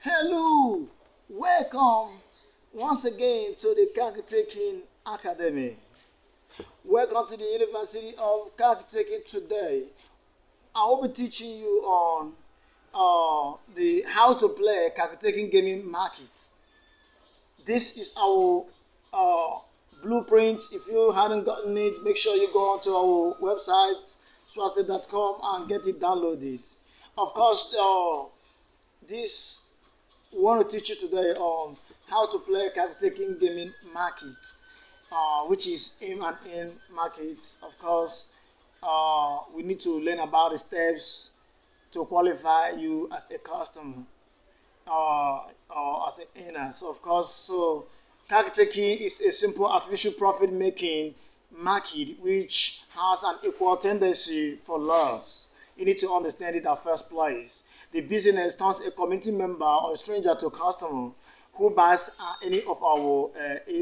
Hello, welcome once again to the Kakutaking Academy. Welcome to the University of Kakutaking today. I will be teaching you on the how to play Kakutaking Gaming Market. This is our uh, blueprint. If you haven't gotten it, make sure you go onto our website, swaste.com, and get it downloaded. Of course, this want to teach you today on how to play Kakutaking Gaming Market, which is aim and in market. Of course, we need to learn about the steps to qualify you as a customer or as an owner. So of course, Kakutaking is a simple artificial profit making market which has an equal tendency for loss. You need to understand it at first place. The business turns a community member or a stranger to a customer who buys any of our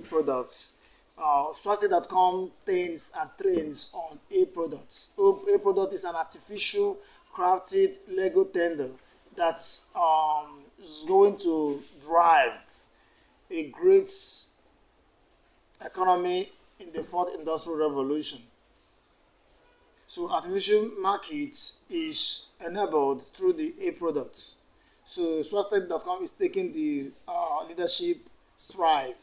products. Swasti.com trains and trains on products. Product is an artificial crafted Lego tender that's is going to drive a great economy in the fourth industrial revolution. So artificial market is enabled through the A products. So Swastek.com is taking the leadership stride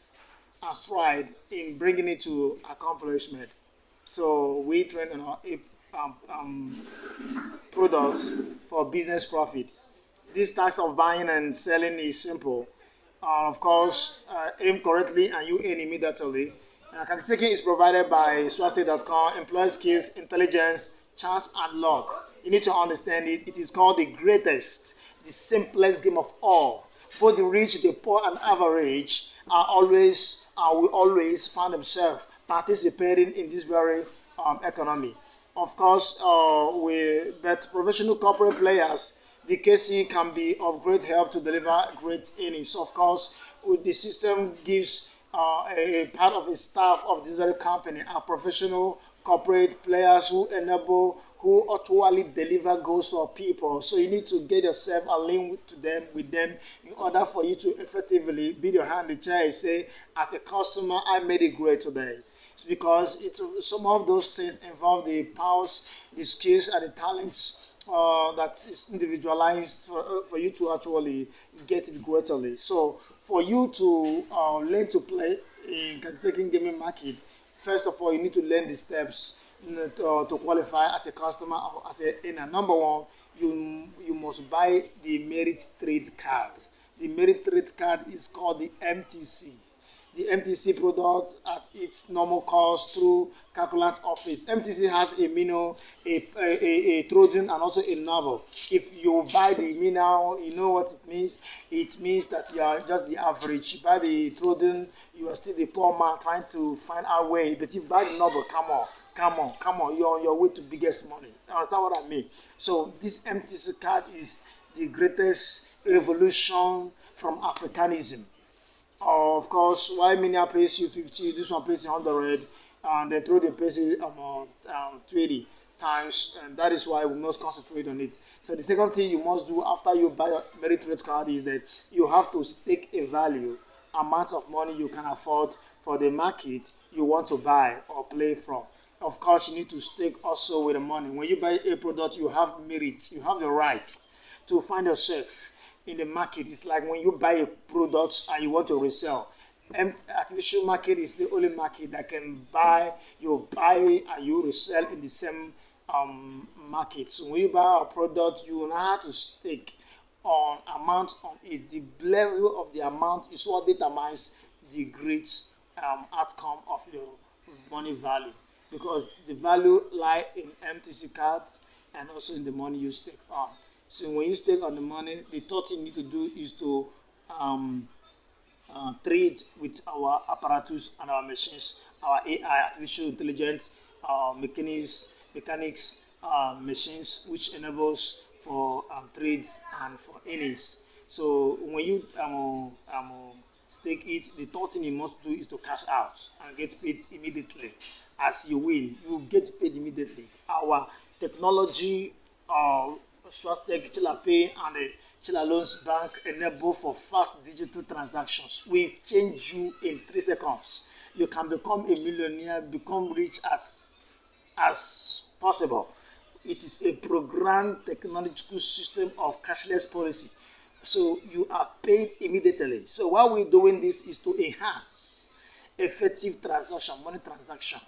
in bringing it to accomplishment. So we train on our products for business profits. This task of buying and selling is simple. Of course, aim correctly and you earn immediately. Kakutaking is provided by Swasti.com, employee skills, intelligence, chance, and luck. You need to understand it. It is called the greatest, the simplest game of all. Both the rich, the poor, and average will always find themselves participating in this very economy. Of course, but professional corporate players, the KC can be of great help to deliver great earnings. Of course, the system gives a part of the staff of this very company are professional corporate players who actually deliver goals for people. So you need to get yourself aligned to them with them in order for you to effectively beat your hand in the chair and say, as a customer, I made it great today. It's because some of those things involve the powers, the skills, and the talents that is individualized for you to actually get it greatly. So for you to learn to play in taking gaming market, first of all, you need to learn the steps to qualify as a customer or as a owner. Number one, you must buy the merit trade card. The merit trade card is called the MTC. The MTC product at its normal cost through calculate office. MTC has a minnow, a Trojan, and also a novel. If you buy the minnow, you know what it means. It means that you are just the average. You buy the Trojan, you are still the poor man trying to find our way. But if you buy the novel, come on, you're on your way to biggest money. Understand what I mean? So this MTC card is the greatest revolution from Africanism. Of course, why many pays you 50, this one pays you 100, and then through the pays you 20 times, and that is why we must concentrate on it. So the second thing you must do after you buy a merit rate card is that you have to stake a value, amount of money you can afford for the market you want to buy or play from. Of course, you need to stake also with the money. When you buy a product, you have merit, you have the right to find yourself in the market. It's like when you buy a product and you want to resell. Artificial market is the only market that can you buy and you resell in the same market. So when you buy a product, you know how to stake on amount on it. The level of the amount is what determines the great outcome of your money value. Because the value lie in MTC cards and also in the money you stake on. So when you stake on the money, the third thing you need to do is to trade with our apparatus and our machines, our AI, artificial intelligence, mechanics machines, which enables for trades and for earnings. So when you stake it, the third thing you must do is to cash out and get paid immediately. As you win, you get paid immediately. Our technology Swastek, Chilla Pay, and the Chilla Loans Bank enable for fast digital transactions. We change you in 3 seconds. You can become a millionaire, become rich as possible. It is a programmed technological system of cashless policy. So you are paid immediately. So why we're doing this is to enhance effective transaction, money transaction.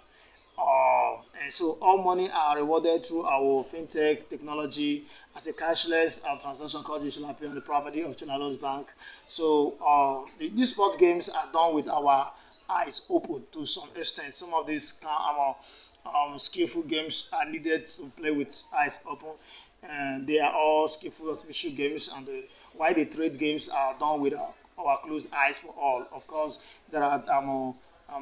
And so all money are rewarded through our fintech technology as a cashless transaction called digital on the property of Chinalos Bank. So these sport games are done with our eyes open to some extent. Some of these skillful games are needed to play with eyes open, and they are all skillful artificial games. And while the trade games are done with our closed eyes for all. Of course, there are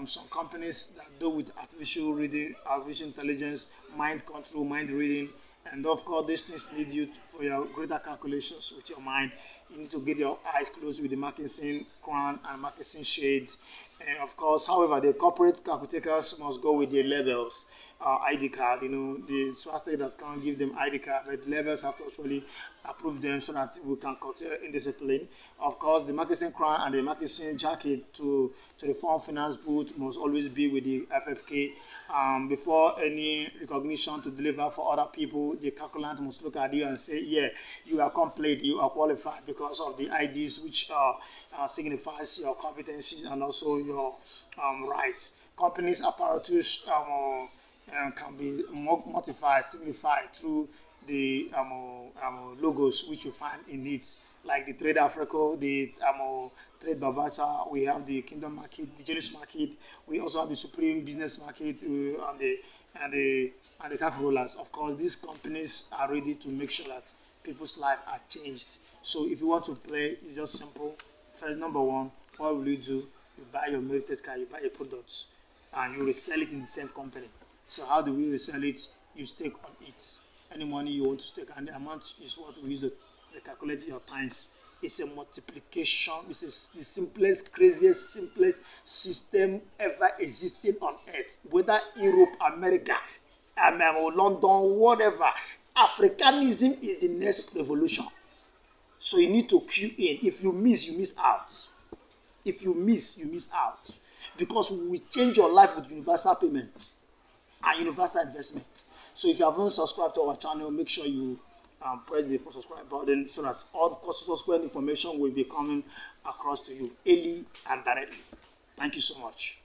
some companies that do with artificial reading, artificial intelligence, mind control, mind reading, and of course, these things need you for your greater calculations with your mind. You need to get your eyes closed with the Moccasin crown and Moccasin shades. And of course, however, the corporate calculators must go with their levels, ID card. You know, the swastika that can't give them ID card, but the levels have to actually approve them so that we can curtail indiscipline. Of course, the Moccasin crown and the Moccasin jacket to the foreign finance booth must always be with the FFK. Before any recognition to deliver for other people, the calculant must look at you and say, yeah, you are complete, you are qualified because of the IDs which signifies your competencies and also your rights. Companies apparatus can be modified, signified through the logos which you find in it, like the Trade Africa, the Trade Babata, we have the Kingdom Market, the Jewish Market, we also have the Supreme Business Market, and the Cap Rollers. Of course, these companies are ready to make sure that people's lives are changed. So if you want to play, it's just simple. First, number one, what will you do? You buy your merited card, you buy your products, and you resell it in the same company. So how do we resell it? You stake on it. Any money you want to stake, and the amount is what we use to calculate your times. It's a multiplication. It's the simplest, craziest, simplest system ever existing on earth. Whether Europe, America, London, whatever. Africanism is the next revolution. So you need to queue in. If you miss, you miss out. If you miss, you miss out. Because we change your life with universal payments and universal investment. So if you haven't subscribed to our channel, make sure you press the subscribe button so that all subsequent information will be coming across to you early and directly. Thank you so much.